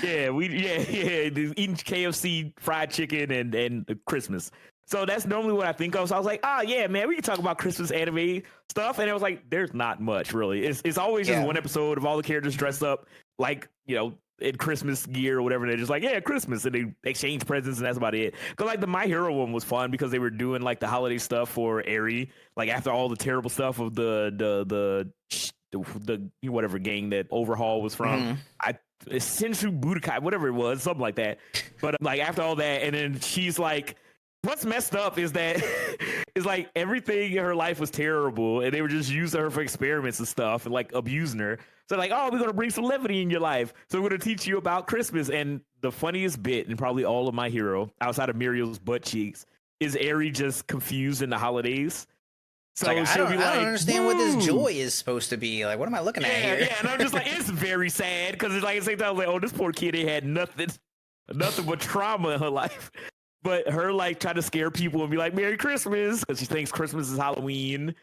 Yeah, eating KFC fried chicken and Christmas. So that's normally what I think of. So I was like, yeah, man, we can talk about Christmas anime stuff. And it was like, there's not much really. It's always just one episode of all the characters dressed up like, in Christmas gear or whatever. They're just like, yeah, Christmas, and they exchange presents, and that's about it. Because like the My Hero one was fun because they were doing like the holiday stuff for Eri, like after all the terrible stuff of the whatever gang that Overhaul was from. Sensu Budokai, whatever it was, something like that. But like after all that, and then she's like, what's messed up is that is like everything in her life was terrible, and they were just using her for experiments and stuff, and like abusing her. So like, we're gonna bring some levity in your life. So we're gonna teach you about Christmas. And the funniest bit in probably all of My Hero, outside of Muriel's butt cheeks, is Eri just confused in the holidays. So like, I don't understand what this joy is supposed to be. Like, what am I looking at here? Yeah, and I'm just like, it's very sad, because it's like at the same time, like, this poor kid, had nothing but trauma in her life. But her like trying to scare people and be like, Merry Christmas, because she thinks Christmas is Halloween.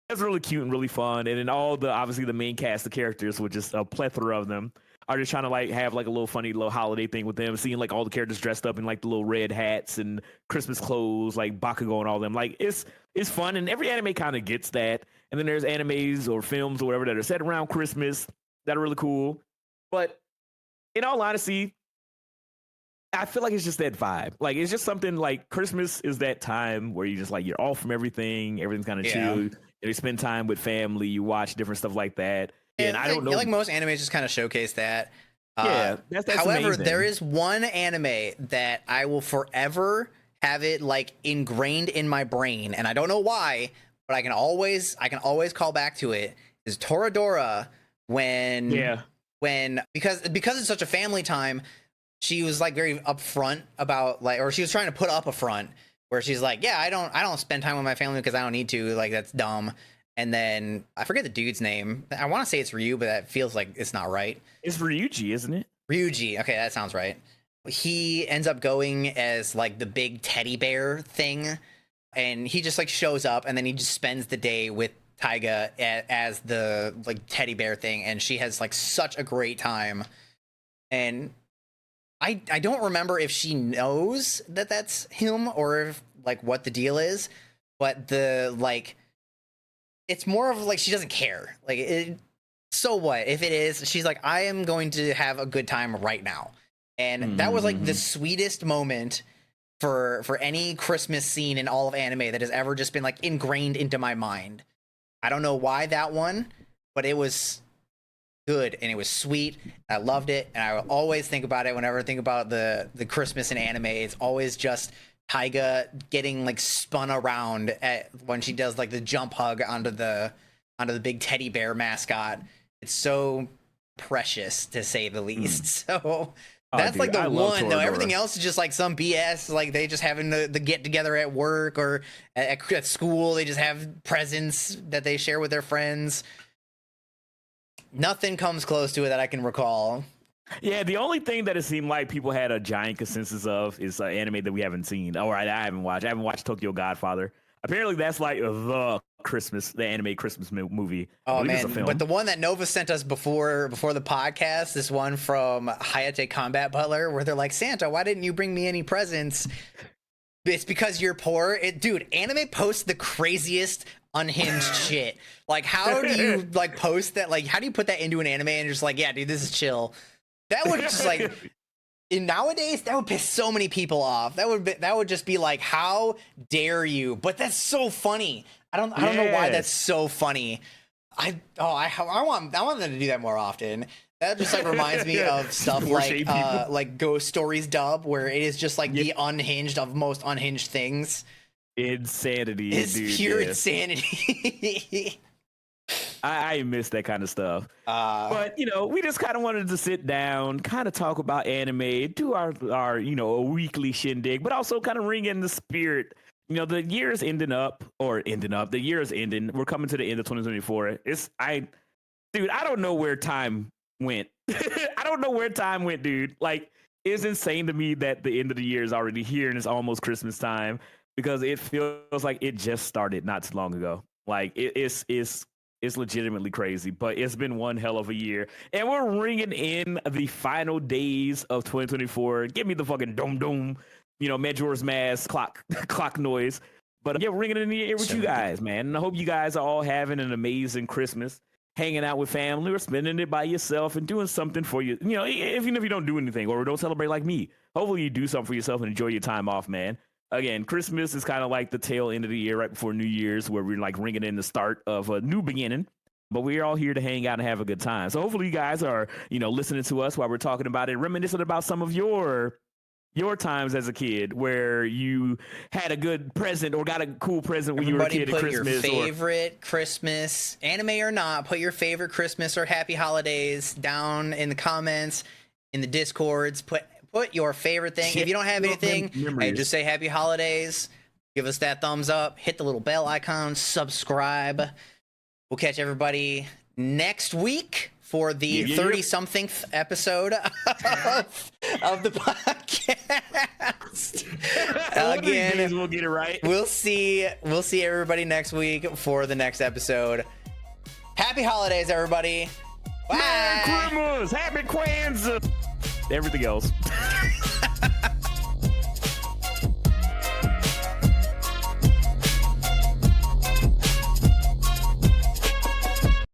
That's really cute and really fun. And then obviously the main cast of characters, which is a plethora of them, are just trying to like have like a little funny little holiday thing with them, seeing like all the characters dressed up in like the little red hats and Christmas clothes, like Bakugo and all them. Like it's fun, and every anime kind of gets that. And then there's animes or films or whatever that are set around Christmas that are really cool. But in all honesty, I feel like it's just that vibe. Like it's just something like Christmas is that time where you just like you're off from everything. Everything's kind of chill. And you spend time with family. You watch different stuff like that. And I don't know. Like most animes just kind of showcase that. Yeah, that's However, amazing. there is one anime that I will forever have it like ingrained in my brain, and I don't know why, but I can always call back to it. Is Toradora when because it's such a family time, she was like very upfront about like, or she was trying to put up a front where she's like, yeah, I don't spend time with my family because I don't need to, like that's dumb. And then I forget the dude's name. I want to say it's Ryu, but that feels like it's not right. It's Ryuji, isn't it? Ryuji. Okay, that sounds right. He ends up going as like the big teddy bear thing, and he just like shows up, and then he just spends the day with Taiga as the like teddy bear thing, and she has like such a great time. And I don't remember if she knows that that's him or if like what the deal is, but the like it's more of like she doesn't care. Like so what if it is? She's like, I am going to have a good time right now. And that was like the sweetest moment for any Christmas scene in all of anime that has ever just been like ingrained into my mind. I don't know why that one, but it was good and it was sweet. I loved it, and I will always think about it whenever I think about the Christmas in anime. It's always just Taiga getting like spun around at when she does like the jump hug onto the big teddy bear mascot. It's so precious to say the least. So that's like the one though. Everything else is just like some BS. Like they just having the get together at work or at school. They just have presents that they share with their friends. Nothing comes close to it that I can recall. Yeah, the only thing that it seemed like people had a giant consensus of is an anime that we haven't seen. All right, I haven't watched Tokyo Godfather. Apparently, that's like the anime Christmas movie. Oh man, but the one that Nova sent us before the podcast, this one from Hayate Combat Butler, where they're like, Santa, why didn't you bring me any presents? It's because you're poor. Dude, anime posts the craziest unhinged shit. Like, how do you like post that? Like, how do you put that into an anime and just like, yeah, dude, this is chill? That would just like, nowadays, that would piss so many people off. That would just be like, how dare you? But that's so funny. I don't know why that's so funny. I want them to do that more often. That just like reminds me of stuff like Ghost Stories dub, where it is just like the unhinged of most unhinged things. Insanity. It's pure insanity. I miss that kind of stuff. But, we just kind of wanted to sit down, kind of talk about anime, do our a weekly shindig, but also kind of ring in the spirit. The year is ending. The year is ending. We're coming to the end of 2024. I don't know where time went. I don't know where time went, dude. Like, it's insane to me that the end of the year is already here and it's almost Christmas time, because it feels like it just started not too long ago. Like, it's legitimately crazy, but it's been one hell of a year, and we're ringing in the final days of 2024. Give me the fucking dum dum, Majora's Mask clock noise. But yeah, we're ringing in the air with you guys, man. And I hope you guys are all having an amazing Christmas, hanging out with family or spending it by yourself and doing something for you. Even if you don't do anything or don't celebrate like me, hopefully you do something for yourself and enjoy your time off, man. Again, Christmas is kind of like the tail end of the year, right before New Year's, where we're like ringing in the start of a new beginning. But we're all here to hang out and have a good time. So hopefully you guys are, listening to us while we're talking about it, reminiscing about some of your times as a kid where you had a good present or got a cool present when you were a kid at Christmas. Put your favorite Christmas, anime or not, put your favorite Christmas or happy holidays down in the comments, in the Discords. Put your favorite thing. If you don't have anything, hey, just say happy holidays. Give us that thumbs up. Hit the little bell icon. Subscribe. We'll catch everybody next week for the 30-somethingth episode of the podcast. Again, we'll get it right. We'll see everybody next week for the next episode. Happy holidays, everybody. Bye. Merry Christmas. Happy Kwanzaa. Everything else.